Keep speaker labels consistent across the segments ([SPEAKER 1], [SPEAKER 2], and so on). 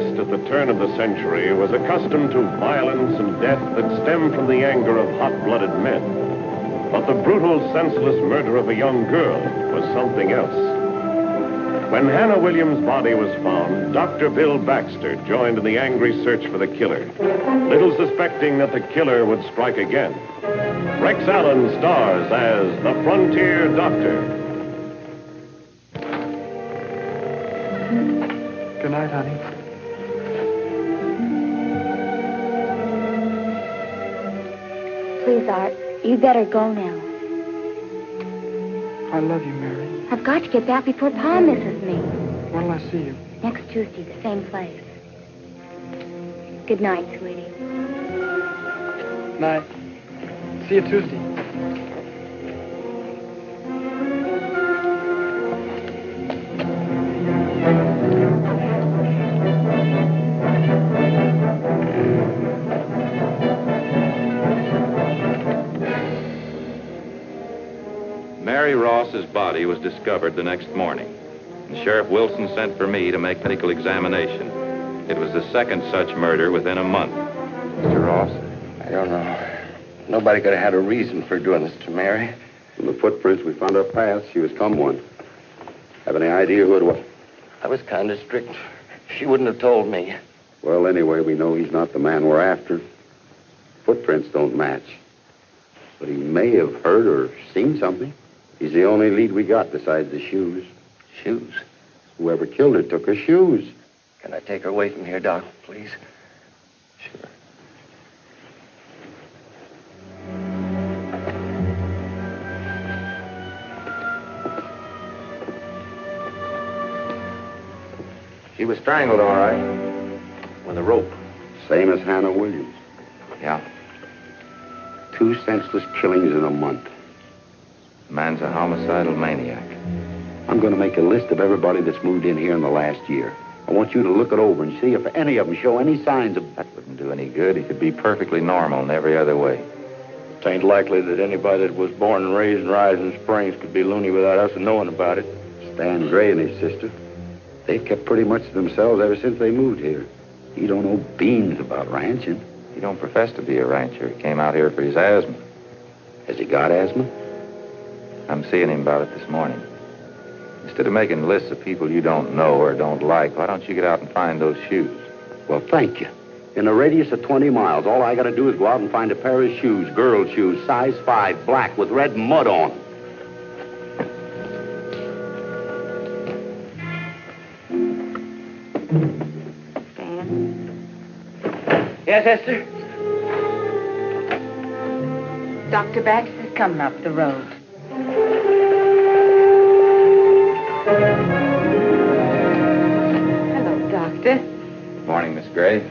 [SPEAKER 1] West at the turn of the century was accustomed to violence and death that stemmed from the anger of hot-blooded men. But the brutal, senseless murder of a young girl was something else. When Hannah Williams' body was found, Dr. Bill Baxter joined in the angry search for the killer, little suspecting that the killer would strike again. Rex Allen stars as the Frontier Doctor.
[SPEAKER 2] Good night, honey.
[SPEAKER 3] Please, Art, you better go now.
[SPEAKER 2] I love you, Mary.
[SPEAKER 3] I've got to get back before Pa misses me.
[SPEAKER 2] When'll I see you?
[SPEAKER 3] Next Tuesday, the same place. Good night, sweetie.
[SPEAKER 2] Night. See you Tuesday.
[SPEAKER 4] Mary Ross's body was discovered the next morning, and Sheriff Wilson sent for me to make medical examination. It was the second such murder within a month.
[SPEAKER 5] Mr. Ross? I don't know. Nobody could have had a reason for doing this to Mary.
[SPEAKER 6] From the footprints we found her past, she was someone. Have any idea who it was?
[SPEAKER 5] I was kind of strict. She wouldn't have told me.
[SPEAKER 6] Well, anyway, we know he's not the man we're after. Footprints don't match. But he may have heard or seen something. He's the only lead we got besides the shoes.
[SPEAKER 5] Shoes?
[SPEAKER 6] Whoever killed her took her shoes.
[SPEAKER 5] Can I take her away from here, Doc, please? Sure.
[SPEAKER 7] She was strangled, all right. With a rope.
[SPEAKER 6] Same as Hannah Williams.
[SPEAKER 7] Yeah.
[SPEAKER 6] 2 senseless killings in a month.
[SPEAKER 7] The man's a homicidal maniac.
[SPEAKER 6] I'm going to make a list of everybody that's moved in here in the last year. I want you to look it over and see if any of them show any signs of...
[SPEAKER 7] That wouldn't do any good. He could be perfectly normal in every other way.
[SPEAKER 5] It ain't likely that anybody that was born and raised in Rising Springs could be loony without us knowing about it.
[SPEAKER 6] Stan Gray and his sister. They've kept pretty much to themselves ever since they moved here. He don't know beans about ranching.
[SPEAKER 7] He don't profess to be a rancher. He came out here for his asthma.
[SPEAKER 6] Has he got asthma?
[SPEAKER 7] I'm seeing him about it this morning. Instead of making lists of people you don't know or don't like, why don't you get out and find those shoes?
[SPEAKER 6] Well, thank you. In a radius of 20 miles, all I got to do is go out and find a pair of shoes, girl shoes, size 5, black, with red mud on.
[SPEAKER 3] Stan?
[SPEAKER 5] Yes, Esther?
[SPEAKER 8] Dr. Baxter's coming up the road. Hello, Doctor.
[SPEAKER 7] Morning, Miss Gray.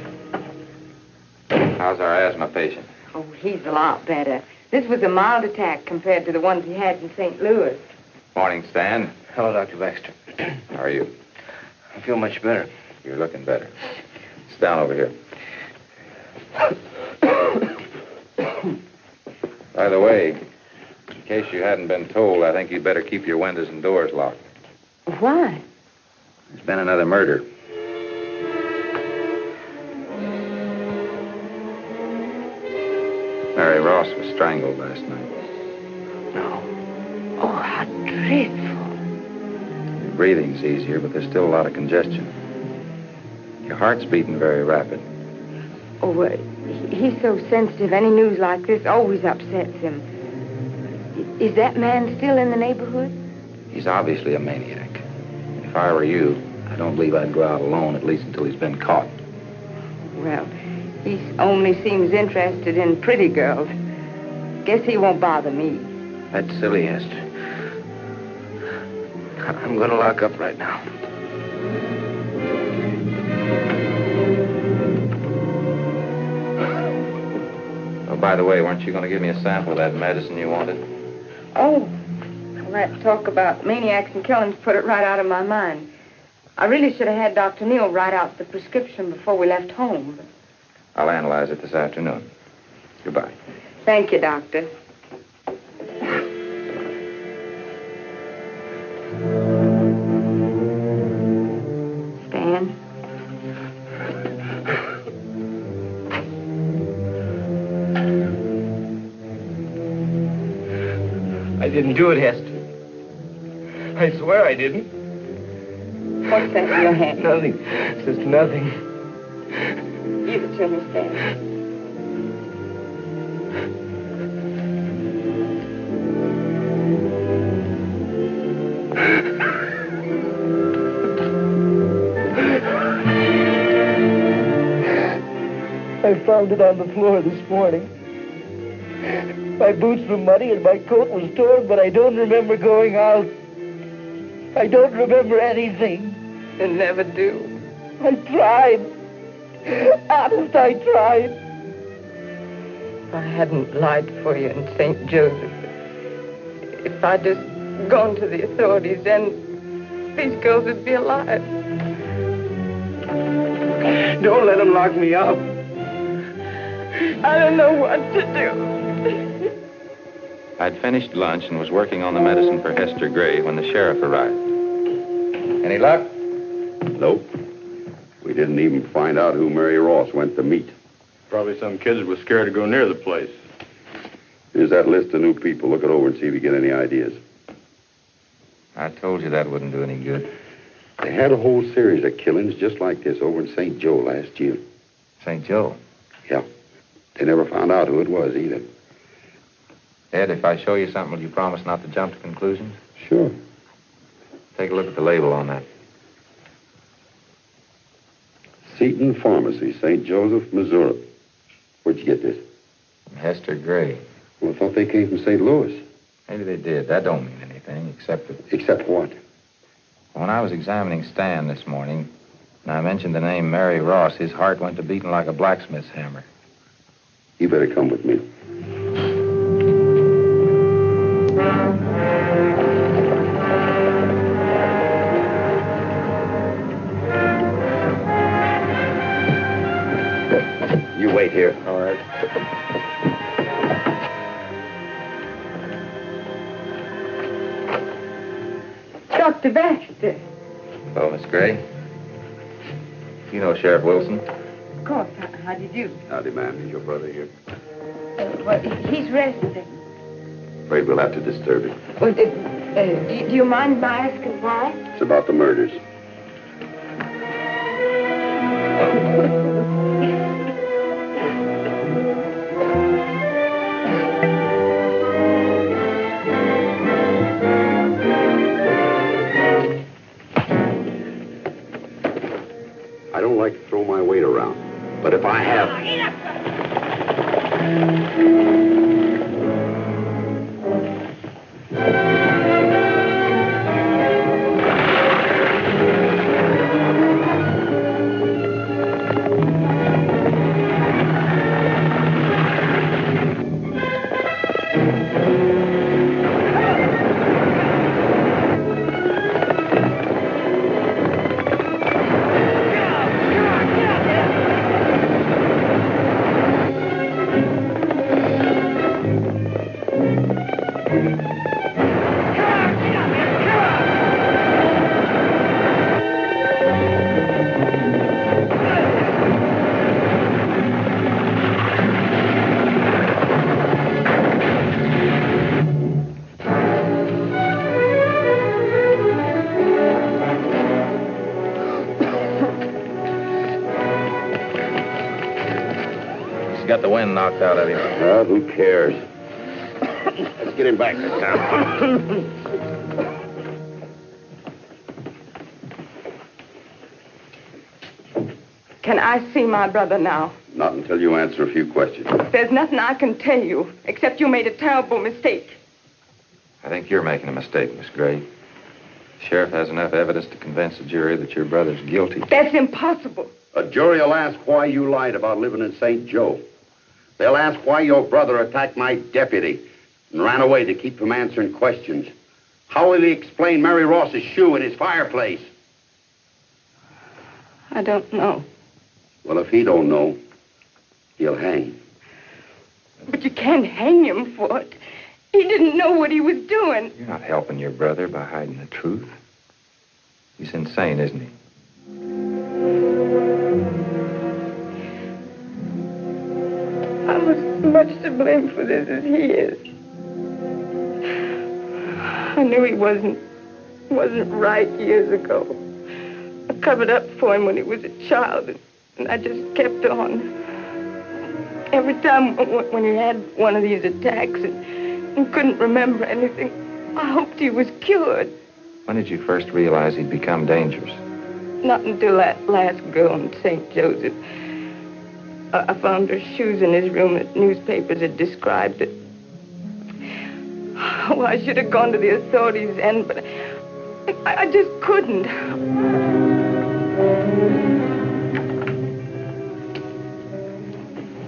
[SPEAKER 7] How's our asthma patient?
[SPEAKER 8] Oh, he's a lot better. This was a mild attack compared to the ones he had in St. Louis.
[SPEAKER 7] Morning, Stan.
[SPEAKER 5] Hello, Dr. Baxter.
[SPEAKER 7] How are you?
[SPEAKER 5] I feel much better.
[SPEAKER 7] You're looking better. Sit down over here. By the way, in case you hadn't been told, I think you'd better keep your windows and doors locked.
[SPEAKER 8] Why?
[SPEAKER 7] There's been another murder. Mary Ross was strangled last night.
[SPEAKER 8] No. Oh, how dreadful.
[SPEAKER 7] Your breathing's easier, but there's still a lot of congestion. Your heart's beating very rapid.
[SPEAKER 8] Oh, he's so sensitive. Any news like this always upsets him. Is that man still in the neighborhood?
[SPEAKER 7] He's obviously a maniac. If I were you, I don't believe I'd go out alone, at least until he's been caught.
[SPEAKER 8] Well, he only seems interested in pretty girls. Guess he won't bother me.
[SPEAKER 5] That's silly, Esther. I'm going to lock up right now.
[SPEAKER 7] Oh, by the way, weren't you going to give me a sample of that medicine you wanted?
[SPEAKER 8] Oh, well, that talk about maniacs and killings put it right out of my mind. I really should have had Dr. Neal write out the prescription before we left home. But...
[SPEAKER 7] I'll analyze it this afternoon. Goodbye.
[SPEAKER 8] Thank you, Doctor. Stan?
[SPEAKER 9] didn't do it, Hester. I swear I didn't.
[SPEAKER 8] What's that in your hand?
[SPEAKER 9] Nothing. Just nothing.
[SPEAKER 8] Give it to me, Stan.
[SPEAKER 9] I found it on the floor this morning. My boots were muddy and my coat was torn, but I don't remember going out. I don't remember anything.
[SPEAKER 8] You never do.
[SPEAKER 9] I tried. Honest, I tried.
[SPEAKER 8] If I hadn't lied for you in St. Joseph, if I'd just gone to the authorities, then these girls would be alive.
[SPEAKER 9] Don't let them lock me up.
[SPEAKER 8] I don't know what to do.
[SPEAKER 4] I'd finished lunch and was working on the medicine for Hester Gray when the sheriff arrived.
[SPEAKER 7] Any luck?
[SPEAKER 6] Nope. We didn't even find out who Mary Ross went to meet.
[SPEAKER 5] Probably some kids that was scared to go near the place.
[SPEAKER 6] Here's that list of new people. Look it over and see if you get any ideas.
[SPEAKER 7] I told you that wouldn't do any good.
[SPEAKER 6] They had a whole series of killings just like this over in St. Joe last year.
[SPEAKER 7] St. Joe?
[SPEAKER 6] Yeah. They never found out who it was either.
[SPEAKER 7] Ed, if I show you something, will you promise not to jump to conclusions?
[SPEAKER 6] Sure.
[SPEAKER 7] Take a look at the label on that.
[SPEAKER 6] Seton Pharmacy, St. Joseph, Missouri. Where'd you get this?
[SPEAKER 7] From Hester Gray.
[SPEAKER 6] Well, I thought they came from St. Louis.
[SPEAKER 7] Maybe they did. That don't mean anything, except that...
[SPEAKER 6] Except what?
[SPEAKER 7] When I was examining Stan this morning, and I mentioned the name Mary Ross, his heart went to beating like a blacksmith's hammer.
[SPEAKER 6] You better come with me. You wait here.
[SPEAKER 7] All right.
[SPEAKER 8] Dr. Baxter.
[SPEAKER 7] Hello, Miss Gray. You know Sheriff Wilson?
[SPEAKER 8] Of course. How do you do?
[SPEAKER 6] Howdy, ma'am. Is your brother here?
[SPEAKER 8] Well, he's resting.
[SPEAKER 6] Afraid we'll have to disturb him.
[SPEAKER 8] Well, do you mind my asking why?
[SPEAKER 6] It's about the murders. I don't like to throw my weight around, but if I have...
[SPEAKER 7] Got the wind knocked out of him.
[SPEAKER 6] Well, who cares? Let's get him back to town.
[SPEAKER 8] Can I see my brother now?
[SPEAKER 6] Not until you answer a few questions.
[SPEAKER 8] There's nothing I can tell you, except you made a terrible mistake.
[SPEAKER 7] I think you're making a mistake, Miss Gray. The sheriff has enough evidence to convince the jury that your brother's guilty.
[SPEAKER 8] That's impossible.
[SPEAKER 6] A jury will ask why you lied about living in St. Joe. They'll ask why your brother attacked my deputy and ran away to keep from answering questions. How will he explain Mary Ross's shoe in his fireplace?
[SPEAKER 8] I don't know.
[SPEAKER 6] Well, if he don't know, he'll hang.
[SPEAKER 8] But you can't hang him for it. He didn't know what he was doing.
[SPEAKER 7] You're not helping your brother by hiding the truth. He's insane, isn't he?
[SPEAKER 8] I'm as much to blame for this as he is. I knew he wasn't right years ago. I covered up for him when he was a child, and I just kept on. Every time when he had one of these attacks and couldn't remember anything, I hoped he was cured.
[SPEAKER 7] When did you first realize he'd become dangerous?
[SPEAKER 8] Not until that last girl in St. Joseph. I found her shoes in his room that newspapers had described it. Oh, I should have gone to the authorities then, but I just couldn't.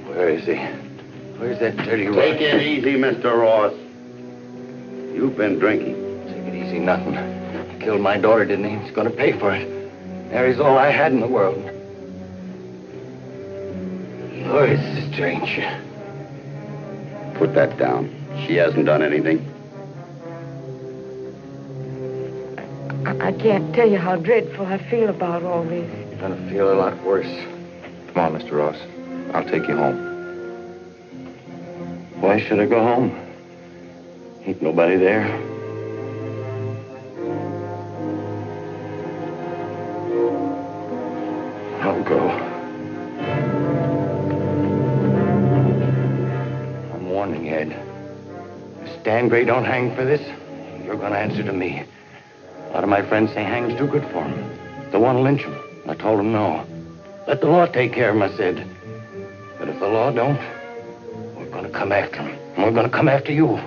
[SPEAKER 6] Where is he? Where's that dirty Ross? Take it easy, Mr. Ross. You've been drinking.
[SPEAKER 9] Take it easy, nothing. He killed my daughter, didn't he? He's going to pay for it. Mary's all I had in the world. Lord, it's strange.
[SPEAKER 6] Put that down. She hasn't done anything.
[SPEAKER 8] I can't tell you how dreadful I feel about all this.
[SPEAKER 9] You're going to feel a lot worse.
[SPEAKER 7] Come on, Mr. Ross. I'll take you home.
[SPEAKER 9] Why should I go home? Ain't nobody there. I'll go. I'm warning you, Ed. If Stan Gray don't hang for this, you're going to answer to me. A lot of my friends say hang's too good for him. They want to lynch him. I told them no. Let the law take care of him, I said. But if the law don't, we're going to come after him. And we're going to come after you.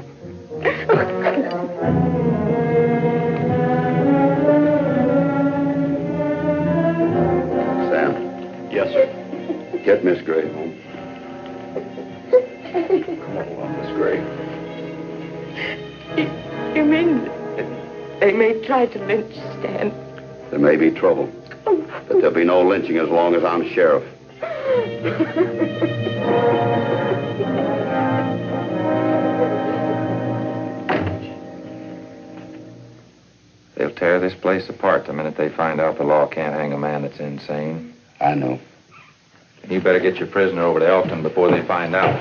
[SPEAKER 6] Sam?
[SPEAKER 9] Yes, sir.
[SPEAKER 6] Get Miss Gray home.
[SPEAKER 9] Come on, Miss Gray.
[SPEAKER 8] You mean they may try to lynch Stan?
[SPEAKER 6] There may be trouble, but there'll be no lynching as long as I'm sheriff.
[SPEAKER 7] They'll tear this place apart the minute they find out the law can't hang a man that's insane.
[SPEAKER 6] I know.
[SPEAKER 7] You better get your prisoner over to Elkton before they find out.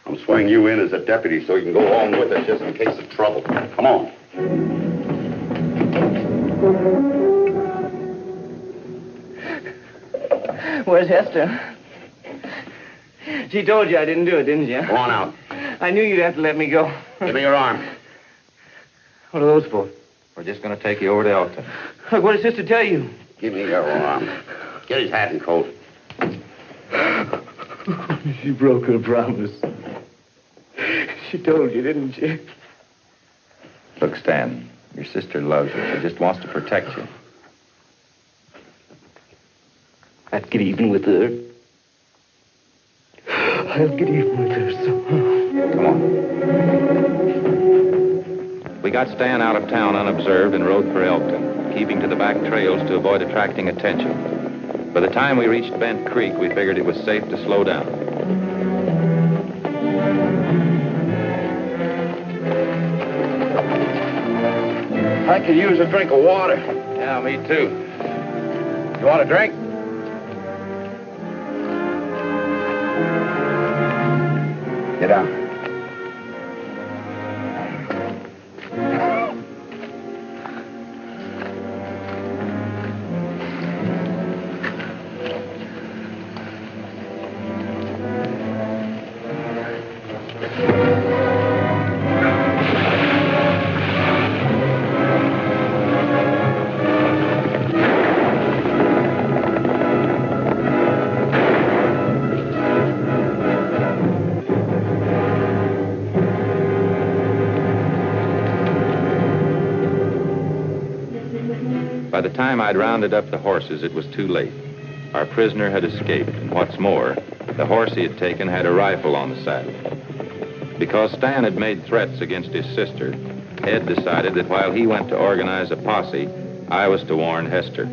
[SPEAKER 6] I'm swinging you in as a deputy so you can go along with us just in case of trouble. Come on.
[SPEAKER 9] Where's Hester? She told you I didn't do it, didn't she?
[SPEAKER 6] Go on out.
[SPEAKER 9] I knew you'd have to let me go.
[SPEAKER 6] Give me your arm.
[SPEAKER 9] What are those for?
[SPEAKER 7] We're just going to take you over to Elkton.
[SPEAKER 9] Look, what did Sister tell you?
[SPEAKER 6] Give me your arm. Get his hat and coat.
[SPEAKER 9] She broke her promise. She told you, didn't she?
[SPEAKER 7] Look, Stan, your sister loves you. She just wants to protect you.
[SPEAKER 9] I'd get even with her. I'll get even with her somehow.
[SPEAKER 7] Come on. We got Stan out of town unobserved and rode for Elkton, keeping to the back trails to avoid attracting attention. By the time we reached Bent Creek, we figured it was safe to slow down.
[SPEAKER 6] I could use a drink of water.
[SPEAKER 7] Yeah, me too.
[SPEAKER 6] You want a drink? Get down.
[SPEAKER 4] By the time I'd rounded up the horses, it was too late. Our prisoner had escaped, and what's more, the horse he had taken had a rifle on the saddle. Because Stan had made threats against his sister, Ed decided that while he went to organize a posse, I was to warn Hester.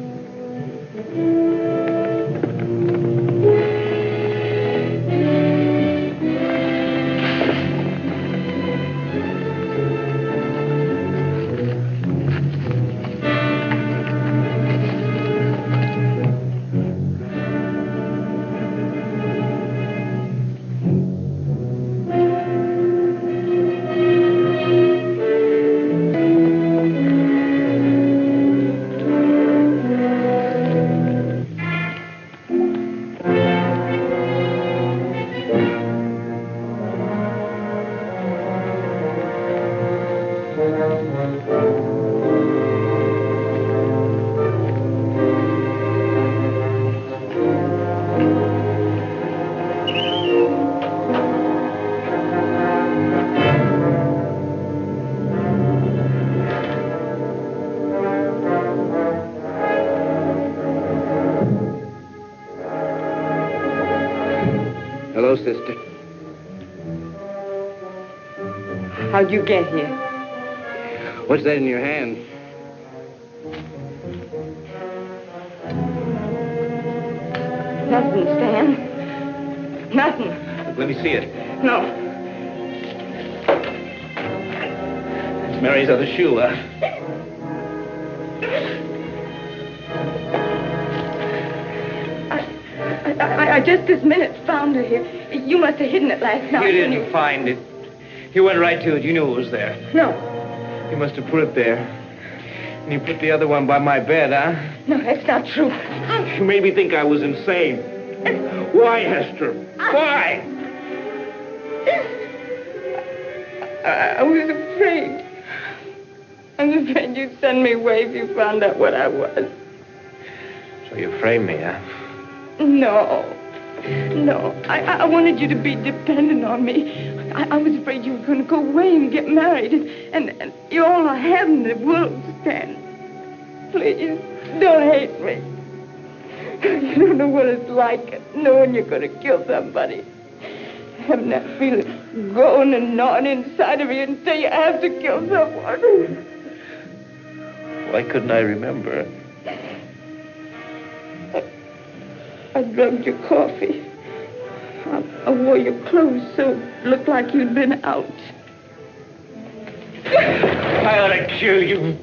[SPEAKER 8] How'd you get here?
[SPEAKER 9] What's that in your hand?
[SPEAKER 8] Nothing, Stan. Nothing.
[SPEAKER 9] Let me see it.
[SPEAKER 8] No.
[SPEAKER 9] It's Mary's other shoe, huh?
[SPEAKER 8] I just this minute found it here. You must have hidden it last night.
[SPEAKER 9] You didn't find it. You went right to it. You knew it was there.
[SPEAKER 8] No.
[SPEAKER 9] You must have put it there. And you put the other one by my bed, huh?
[SPEAKER 8] No, that's not true.
[SPEAKER 9] You made me think I was insane. Why, Hester? Why?
[SPEAKER 8] I was afraid. I was afraid you'd send me away if you found out what I was.
[SPEAKER 9] So you framed me, huh?
[SPEAKER 8] No. No. I wanted you to be dependent on me. I was afraid you were going to go away and get married. And you're all I have in the world, Stan. Please, don't hate me. You don't know what it's like knowing you're going to kill somebody. Having that feeling growing and gnawing inside of you until you have to kill someone.
[SPEAKER 9] Why couldn't I remember?
[SPEAKER 8] I drugged your coffee. I wore your clothes so it looked like you'd been out.
[SPEAKER 9] I ought to kill you.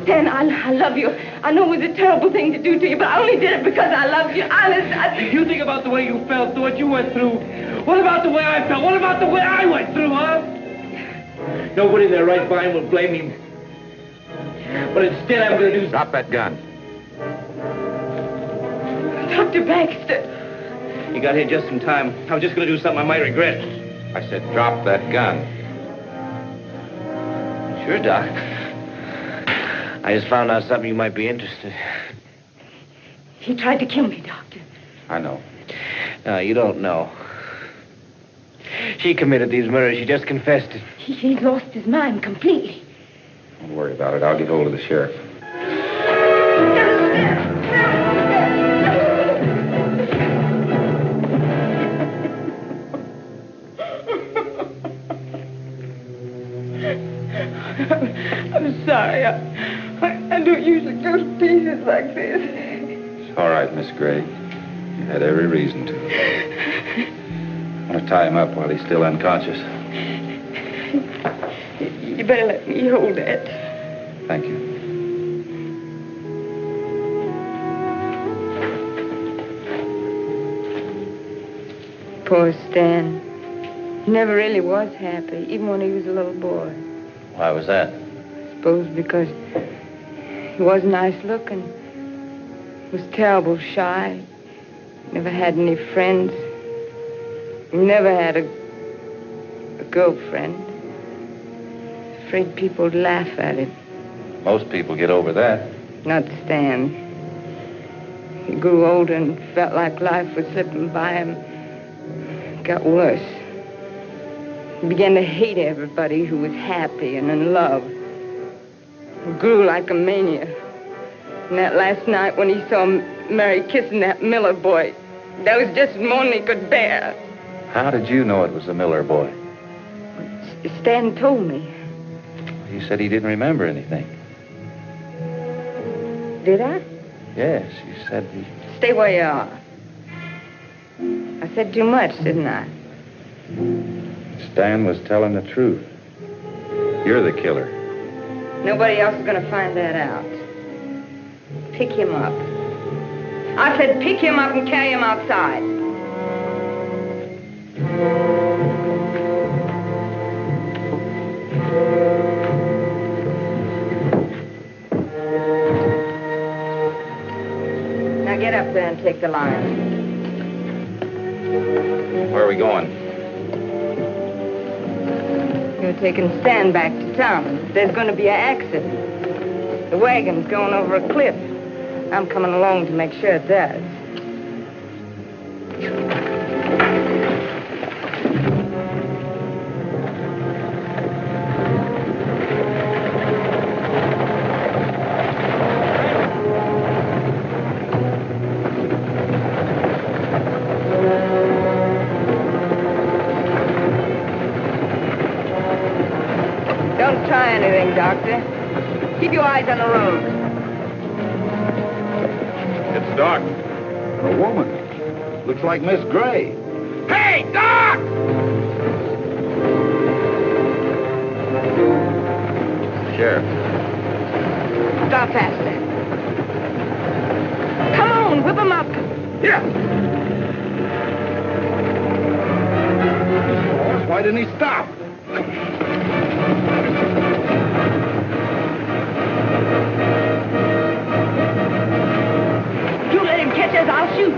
[SPEAKER 8] Stan, I love you. I know it was a terrible thing to do to you, but I only did it because I loved you. Honest,
[SPEAKER 9] You think about the way you felt, what you went through. What about the way I felt? What about the way I went through, huh? Nobody in their right mind will blame me. But instead, I'm going to do...
[SPEAKER 4] Drop that gun.
[SPEAKER 8] Dr. Baxter.
[SPEAKER 9] You got here just in time. I was just going to do something I might regret.
[SPEAKER 4] I said drop that gun.
[SPEAKER 9] Sure, Doc. I just found out something you might be interested.
[SPEAKER 8] He tried to kill me, Doctor.
[SPEAKER 4] I know.
[SPEAKER 9] No, you don't know. She committed these murders. She just confessed it.
[SPEAKER 8] He's lost his mind completely.
[SPEAKER 4] Don't worry about it. I'll get hold of the sheriff.
[SPEAKER 8] I'm sorry. I don't usually go to pieces like this.
[SPEAKER 4] It's all right, Miss Gray. You had every reason to. I'm going to tie him up while he's still unconscious.
[SPEAKER 8] You better let me hold that.
[SPEAKER 4] Thank you.
[SPEAKER 8] Poor Stan. He never really was happy, even when he was a little boy.
[SPEAKER 9] Why was that?
[SPEAKER 8] I suppose because he was nice looking. He was terrible shy. Never had any friends. He never had a girlfriend. Afraid people would laugh at him.
[SPEAKER 4] Most people get over that.
[SPEAKER 8] Not Stan. He grew older and felt like life was slipping by him. It got worse. He began to hate everybody who was happy and in love. He grew like a mania. And that last night when he saw Mary kissing that Miller boy, that was just more than he could bear.
[SPEAKER 4] How did you know it was the Miller boy?
[SPEAKER 8] Stan told me.
[SPEAKER 4] He said he didn't remember anything.
[SPEAKER 8] Did I?
[SPEAKER 4] Yes, you said he...
[SPEAKER 8] Stay where you are. I said too much, didn't I?
[SPEAKER 4] Stan was telling the truth. You're the killer.
[SPEAKER 8] Nobody else is going to find that out. Pick him up. I said pick him up and carry him outside. Now get up there and take the line.
[SPEAKER 4] Where are we going?
[SPEAKER 8] You're taking Stan back to town. There's going to be an accident. The wagon's going over a cliff. I'm coming along to make sure it does. Doctor. Keep your eyes on the road.
[SPEAKER 7] It's Doc.
[SPEAKER 6] A woman. Looks like Miss Gray.
[SPEAKER 8] Hey, Doc!
[SPEAKER 7] Sheriff.
[SPEAKER 8] Stop faster. Come on, whip him up.
[SPEAKER 6] Yeah. Why didn't he stop?
[SPEAKER 8] You let him catch us, I'll shoot.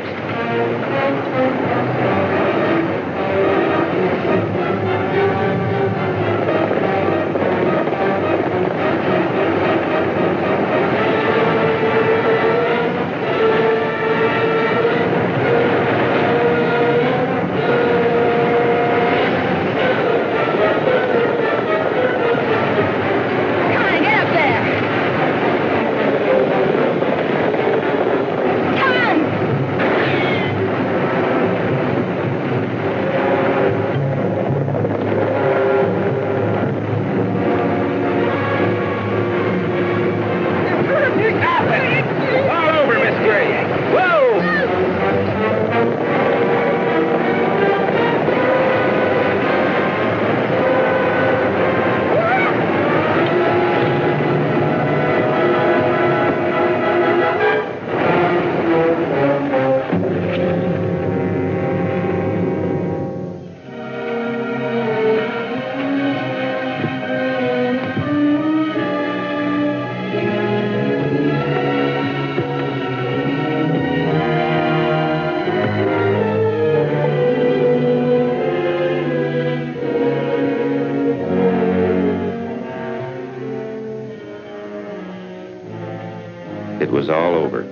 [SPEAKER 4] It was all over.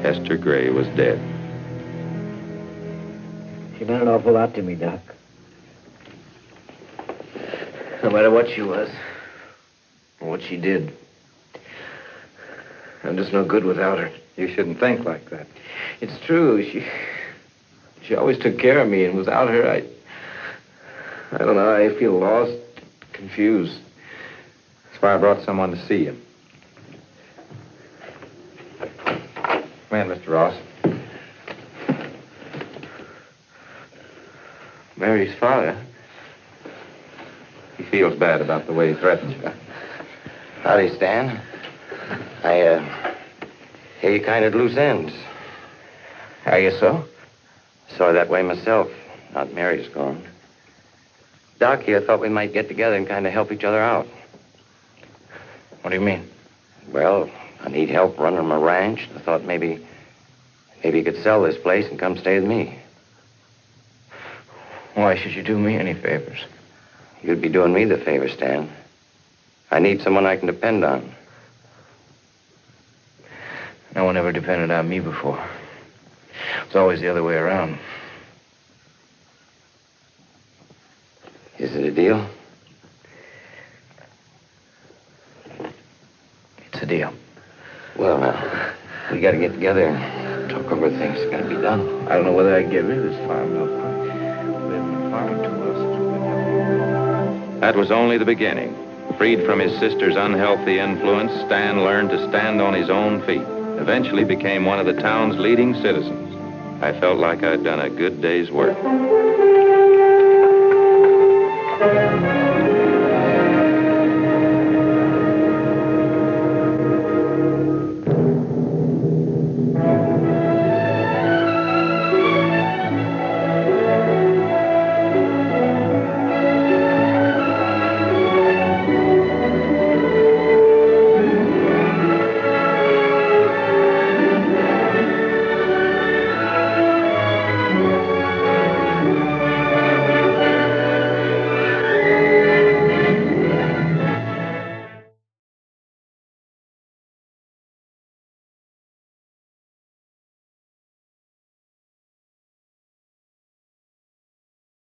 [SPEAKER 4] Esther Gray was dead.
[SPEAKER 10] She meant an awful lot to me, Doc. No matter what she was, or what she did, I'm just no good without her.
[SPEAKER 7] You shouldn't think like that.
[SPEAKER 10] It's true. She always took care of me, and without her, I don't know, I feel lost, confused.
[SPEAKER 7] That's why I brought someone to see you. Come in, Mr. Ross.
[SPEAKER 10] Mary's father.
[SPEAKER 7] He feels bad about the way he threatens you.
[SPEAKER 9] Howdy, Stan. I hear you kind of at loose ends.
[SPEAKER 10] Are you so?
[SPEAKER 9] Sorry that way myself. Not Mary's gone. Doc here thought we might get together and kind of help each other out.
[SPEAKER 10] What do you mean?
[SPEAKER 9] Well, I need help running my ranch. I thought maybe you could sell this place and come stay with me.
[SPEAKER 10] Why should you do me any favors?
[SPEAKER 9] You'd be doing me the favor, Stan. I need someone I can depend on.
[SPEAKER 10] No one ever depended on me before. It's always the other way around.
[SPEAKER 9] Is it a deal?
[SPEAKER 10] It's a deal.
[SPEAKER 9] Well, now, we got to get together and talk over things that got to be done.
[SPEAKER 10] I don't know whether I can get rid of this farm, though. We haven't been farming too well since we've been here.
[SPEAKER 4] That was only the beginning. Freed from his sister's unhealthy influence, Stan learned to stand on his own feet. Eventually became one of the town's leading citizens. I felt like I'd done a good day's work.